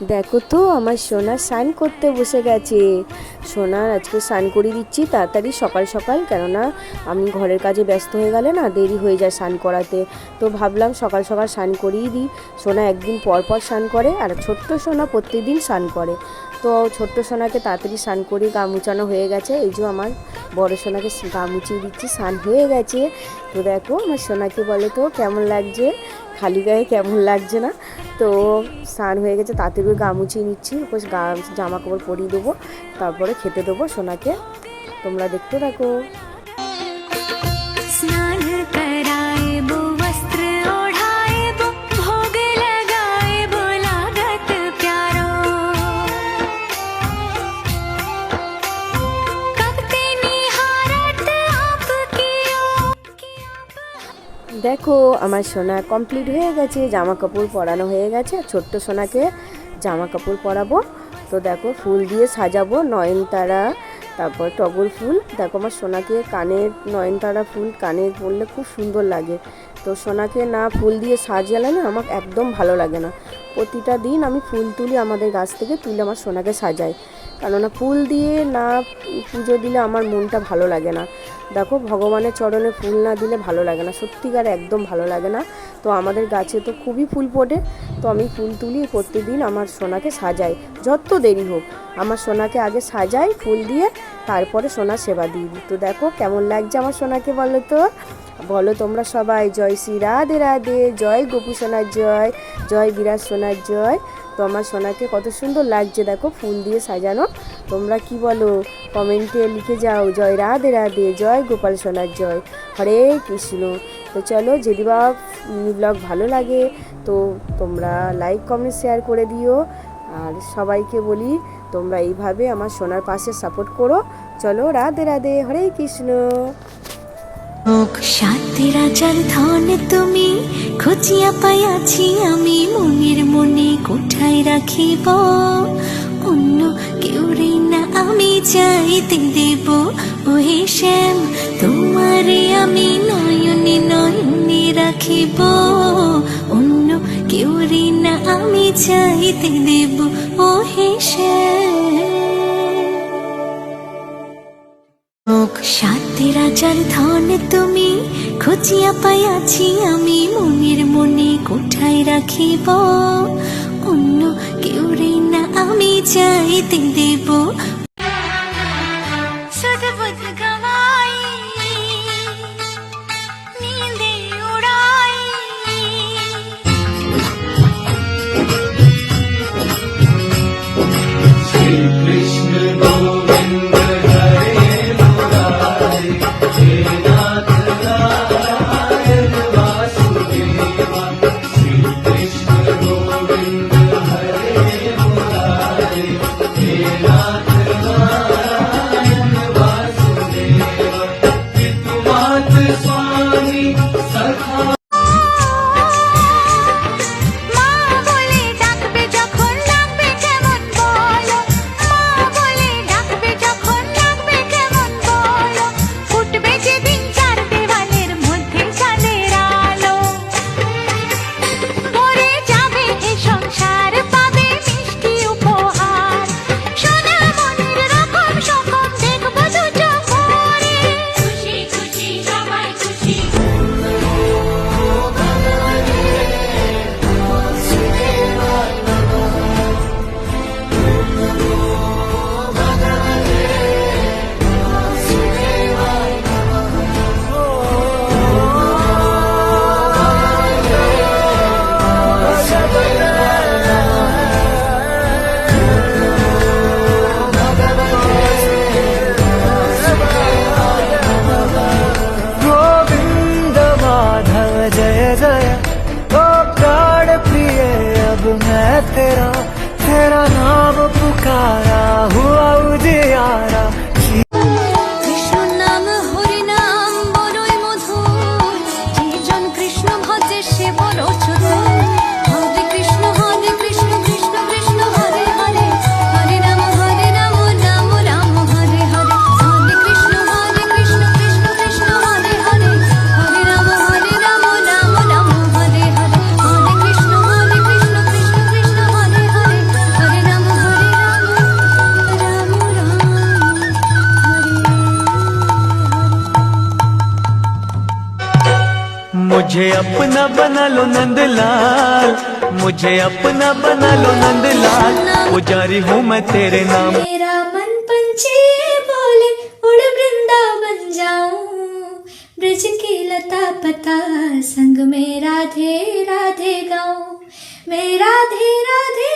দেখো তো আমার সোনা স্নান করতে বসে গেছে। সোনার আজকে স্নান করিয়ে দিচ্ছি তাড়াতাড়ি সকাল সকাল, কেননা আমি ঘরের কাজে ব্যস্ত হয়ে গেলে না দেরি হয়ে যায় স্নান করাতে। তো ভাবলাম সকাল সকাল স্নান করিয়ে দিই। সোনা একদিন পর পর স্নান করে, আর ছোট্ট সোনা প্রত্যেকদিন স্নান করে। তো ছোট্ট সোনাকে তাড়াতাড়ি স্নান করে গা মুছানো হয়ে গেছে। এই যে আমার বড় সোনাকে গা মুছিয়ে দিচ্ছি, স্নান হয়ে গেছে। তো দেখো আমার সোনাকে বলে তো কেমন লাগছে, খালি গায়ে কেমন লাগছে না। তো স্নান হয়ে গেছে, তাড়াতাড়ি গা মুছিয়ে নিচ্ছি, গা জামা কাপড় পরিয়ে দেবো, তারপরে খেতে দেবো সোনাকে। তোমরা দেখতে থাকো। দেখো আমার সোনা কমপ্লিট হয়ে গেছে, জামা কাপড় পরানো হয়ে গেছে। ছোট্ট সোনাকে জামা কাপড় পরাবো। তো দেখো ফুল দিয়ে সাজাবো, নয়নতারা, তারপর টগর ফুল। দেখো আমার সোনাকে কানের নয়নতারা ফুল কানে পরলে খুব সুন্দর লাগে। তো সোনাকে না ফুল দিয়ে সাজালে না আমার একদম ভালো লাগে না। প্রতিটা দিন আমি ফুল তুলি, আমাদের গাছ থেকে তুলে আমার সোনাকে সাজাই, কেননা ফুল দিয়ে না পুজো দিলে আমার মনটা ভালো লাগে না। দেখো ভগবানের চরণে ফুল না দিলে ভালো লাগে না, সত্যিকার একদম ভালো লাগে না। তো আমাদের গাছে তো খুবই ফুল ফোটে, তো আমি ফুল তুলি প্রতিদিন আমার সোনাকে সাজাই। যত দেরি হোক আমার সোনাকে আগে সাজাই ফুল দিয়ে, তারপরে সোনার সেবা দিই। তো দেখো কেমন লাগছে আমার সোনাকে বলো তো, বলো তোমরা সবাই। জয় শ্রী রাধে রাধে, জয় গোপু সোনার জয়, জয় বিরাজ সোনার জয়। তো আমার সোনাকে কত সুন্দর লাগছে দেখো ফুল দিয়ে সাজানো। তোমরা কি বলো কমেন্টে লিখে যাও, জয় রাধে রাধে, জয় গোপাল সোনার জয়, হরে কৃষ্ণ। তো চলো, যদি বা ব্লগ ভালো লাগে তো তোমরা লাইক কমেন্ট শেয়ার করে দিও। আর সবাইকে বলি তোমরা এইভাবে আমার সোনার পাশে সাপোর্ট করো। চলো, রাধে রাধে, হরে কৃষ্ণ। সাথে রাজার ধন তুমি খুঁজিয়া পাইয়াছি আমি, মনের মনে কোঠায় রাখিব, অন্য কেউ না আমি চাইতে দেব। ওহে শ্যাম তোমারে আমি নয়নে নয়নে রাখিব, অন্য কেউ না আমি চাইতে দেব। ওহে শ্যাম সাথে রাজার ধন তুমি খুঁজিয়া পাইয়াছি আমি, মনের মনে কোঠায় রাখিব, অন্য কেউ না আমি চাইতে দেব। मैं तेरा तेरा नाम पुकारा हुआ उजियारा। কৃষ্ণ নাম হরি নাম বড়ই মধুর, যে জন কৃষ্ণ ভজে সে বড় চতুর। হরে কৃষ্ণ কৃষ্ণ কৃষ্ণ হরে হরে, হরে রাম রাম রাম হরে হরে। হরে কৃষ্ণ কৃষ্ণ কৃষ্ণ হরে হরে, হরে রাম রাম রাম হরে হরে। হরে কৃষ্ণ কৃষ্ণ কৃষ্ণ হরে হরে, मुझे अपना बना लो नंदलाल, मुझे अपना बना लो नंदलाल, पुजारी हूँ मैं तेरे नाम। मेरा मन पंछी बोले उड़ वृंदावन जाऊं, ब्रज की लता पता संग में राधे राधे गाऊं, मैं राधे राधे